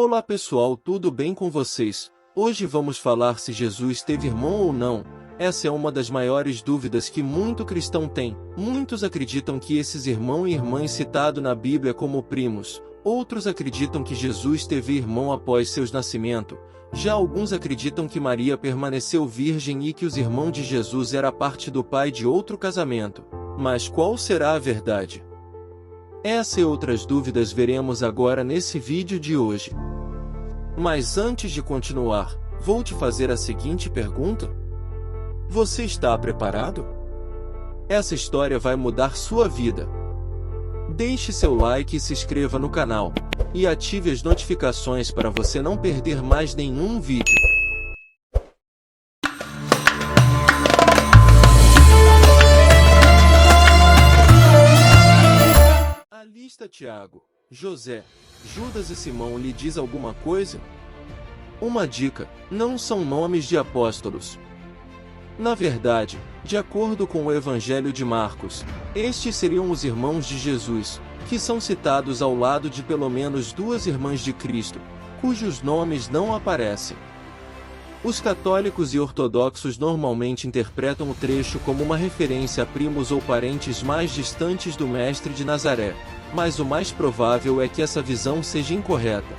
Olá pessoal, tudo bem com vocês? Hoje vamos falar se Jesus teve irmão ou não. Essa é uma das maiores dúvidas que muito cristão tem. Muitos acreditam que esses irmão e irmãs citados na Bíblia como primos. Outros acreditam que Jesus teve irmão após seu nascimento. Já alguns acreditam que Maria permaneceu virgem e que os irmãos de Jesus era parte do pai de outro casamento. Mas qual será a verdade? Essa e outras dúvidas veremos agora nesse vídeo de hoje. Mas antes de continuar, vou te fazer a seguinte pergunta. Você está preparado? Essa história vai mudar sua vida. Deixe seu like e se inscreva no canal. E ative as notificações para você não perder mais nenhum vídeo. A lista Tiago, José, Judas e Simão lhe diz alguma coisa? Uma dica: não são nomes de apóstolos. Na verdade, de acordo com o Evangelho de Marcos, estes seriam os irmãos de Jesus, que são citados ao lado de pelo menos duas irmãs de Cristo, cujos nomes não aparecem. Os católicos e ortodoxos normalmente interpretam o trecho como uma referência a primos ou parentes mais distantes do Mestre de Nazaré, mas o mais provável é que essa visão seja incorreta.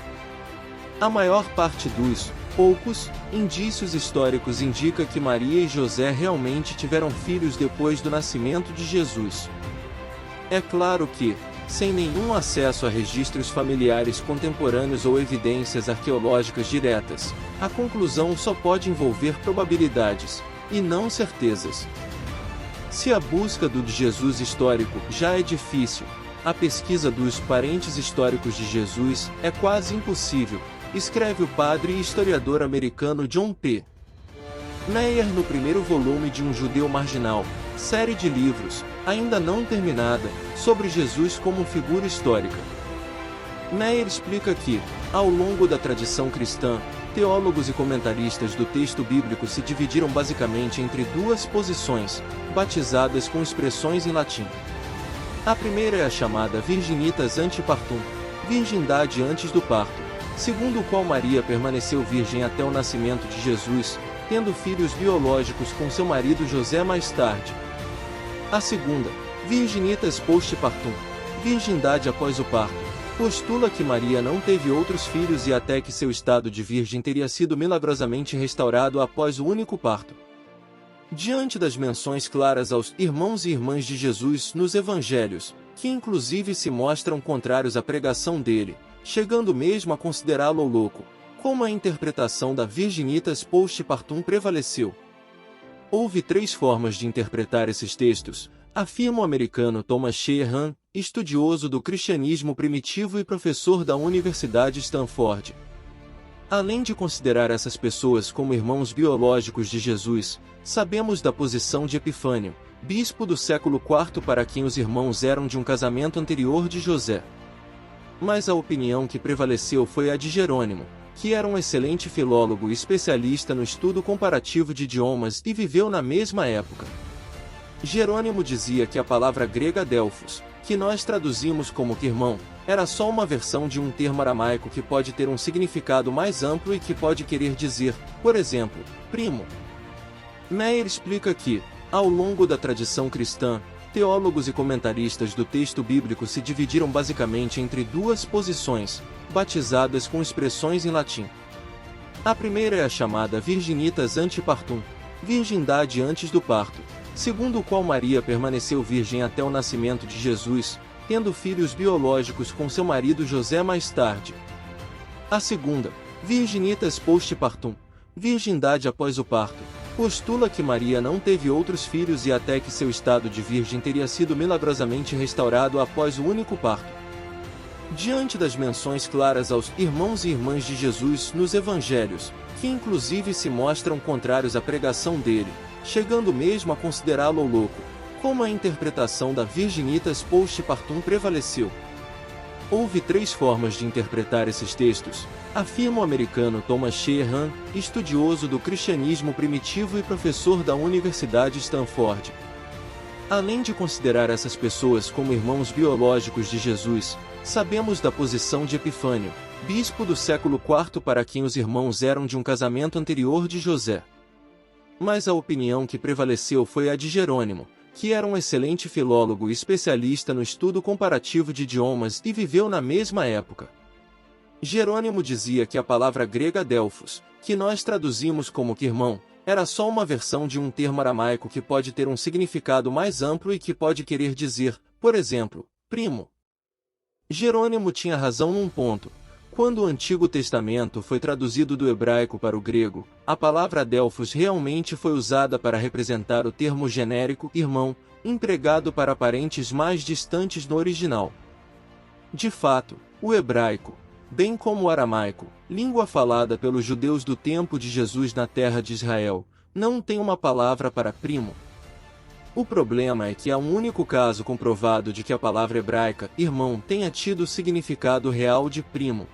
A maior parte dos poucos indícios históricos indica que Maria e José realmente tiveram filhos depois do nascimento de Jesus. É claro que, sem nenhum acesso a registros familiares contemporâneos ou evidências arqueológicas diretas, a conclusão só pode envolver probabilidades, e não certezas. Se a busca do Jesus histórico já é difícil, a pesquisa dos parentes históricos de Jesus é quase impossível, escreve o padre e historiador americano John P. Meyer no primeiro volume de Um Judeu Marginal, série de livros, ainda não terminada, sobre Jesus como figura histórica. Meyer explica que, ao longo da tradição cristã, teólogos e comentaristas do texto bíblico se dividiram basicamente entre duas posições, batizadas com expressões em latim. A primeira é a chamada virginitas ante partum, virgindade antes do parto, segundo o qual Maria permaneceu virgem até o nascimento de Jesus, tendo filhos biológicos com seu marido José mais tarde. A segunda, virginitas post partum, virgindade após o parto, postula que Maria não teve outros filhos e até que seu estado de virgem teria sido milagrosamente restaurado após o único parto. Diante das menções claras aos irmãos e irmãs de Jesus nos evangelhos, que inclusive se mostram contrários à pregação dele, chegando mesmo a considerá-lo louco, como a interpretação da virginitas post-partum prevaleceu. Houve três formas de interpretar esses textos, afirma o americano Thomas Sheehan, estudioso do cristianismo primitivo e professor da Universidade Stanford. Além de considerar essas pessoas como irmãos biológicos de Jesus, sabemos da posição de Epifânio, bispo do século IV para quem os irmãos eram de um casamento anterior de José. Mas a opinião que prevaleceu foi a de Jerônimo, que era um excelente filólogo e especialista no estudo comparativo de idiomas e viveu na mesma época. Jerônimo dizia que a palavra grega Delphos, que nós traduzimos como irmão, era só uma versão de um termo aramaico que pode ter um significado mais amplo e que pode querer dizer, por exemplo, primo. Meyer explica que, ao longo da tradição cristã, teólogos e comentaristas do texto bíblico se dividiram basicamente entre duas posições, batizadas com expressões em latim. A primeira é a chamada virginitas ante partum, virgindade antes do parto, segundo o qual Maria permaneceu virgem até o nascimento de Jesus, tendo filhos biológicos com seu marido José mais tarde. A segunda, virginitas post-partum, virgindade após o parto, postula que Maria não teve outros filhos e até que seu estado de virgem teria sido milagrosamente restaurado após o único parto. Diante das menções claras aos irmãos e irmãs de Jesus nos evangelhos, que inclusive se mostram contrários à pregação dele, chegando mesmo a considerá-lo louco, como a interpretação da virginitas post-partum prevaleceu. Houve três formas de interpretar esses textos, afirma o americano Thomas Sheehan, estudioso do cristianismo primitivo e professor da Universidade Stanford. Além de considerar essas pessoas como irmãos biológicos de Jesus, sabemos da posição de Epifânio, bispo do século IV, para quem os irmãos eram de um casamento anterior de José. Mas a opinião que prevaleceu foi a de Jerônimo, que era um excelente filólogo e especialista no estudo comparativo de idiomas e viveu na mesma época. Jerônimo dizia que a palavra grega Delphos, que nós traduzimos como irmão, era só uma versão de um termo aramaico que pode ter um significado mais amplo e que pode querer dizer, por exemplo, primo. Jerônimo tinha razão num ponto. Quando o Antigo Testamento foi traduzido do hebraico para o grego, a palavra Delphos realmente foi usada para representar o termo genérico irmão, empregado para parentes mais distantes no original. De fato, o hebraico, bem como o aramaico, língua falada pelos judeus do tempo de Jesus na terra de Israel, não tem uma palavra para primo. O problema é que há um único caso comprovado de que a palavra hebraica irmão tenha tido o significado real de primo.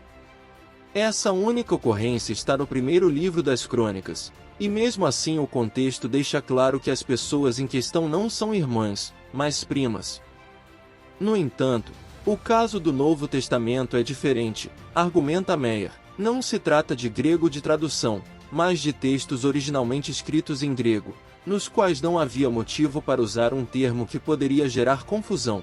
Essa única ocorrência está no primeiro livro das Crônicas, e mesmo assim o contexto deixa claro que as pessoas em questão não são irmãs, mas primas. No entanto, o caso do Novo Testamento é diferente, argumenta Meyer. Não se trata de grego de tradução, mas de textos originalmente escritos em grego, nos quais não havia motivo para usar um termo que poderia gerar confusão.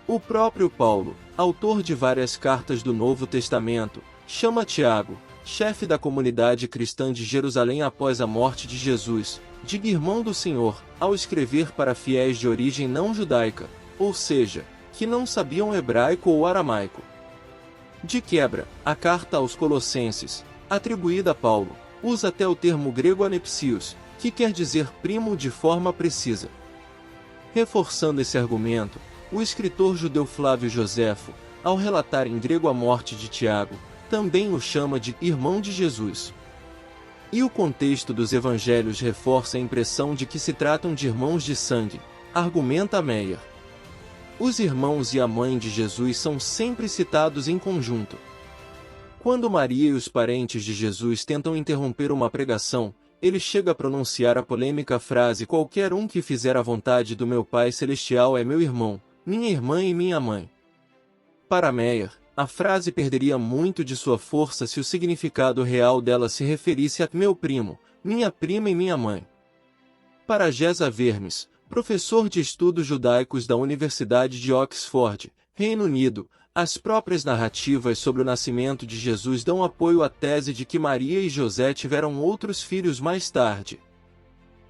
O próprio Paulo, autor de várias cartas do Novo Testamento, chama Tiago, chefe da comunidade cristã de Jerusalém após a morte de Jesus, de irmão do Senhor, ao escrever para fiéis de origem não judaica, ou seja, que não sabiam hebraico ou aramaico. De quebra, a carta aos Colossenses, atribuída a Paulo, usa até o termo grego anepsios, que quer dizer primo de forma precisa. Reforçando esse argumento, o escritor judeu Flávio Joséfo, ao relatar em grego a morte de Tiago, também o chama de irmão de Jesus. E o contexto dos evangelhos reforça a impressão de que se tratam de irmãos de sangue, argumenta Meyer. Os irmãos e a mãe de Jesus são sempre citados em conjunto. Quando Maria e os parentes de Jesus tentam interromper uma pregação, ele chega a pronunciar a polêmica frase: qualquer um que fizer a vontade do meu Pai Celestial é meu irmão, minha irmã e minha mãe. Para Meyer, a frase perderia muito de sua força se o significado real dela se referisse a meu primo, minha prima e minha mãe. Para Geza Vermes, professor de estudos judaicos da Universidade de Oxford, Reino Unido, as próprias narrativas sobre o nascimento de Jesus dão apoio à tese de que Maria e José tiveram outros filhos mais tarde.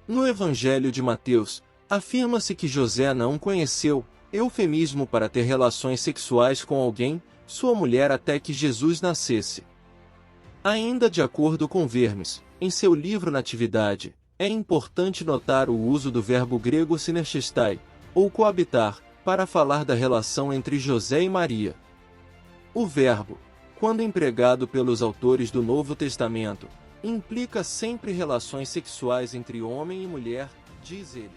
No Evangelho de Mateus, afirma-se que José não conheceu, eufemismo para ter relações sexuais com alguém, sua mulher até que Jesus nascesse. Ainda de acordo com Vermes, em seu livro Natividade, é importante notar o uso do verbo grego sinerchestai, ou coabitar, para falar da relação entre José e Maria. O verbo, quando empregado pelos autores do Novo Testamento, implica sempre relações sexuais entre homem e mulher, diz ele.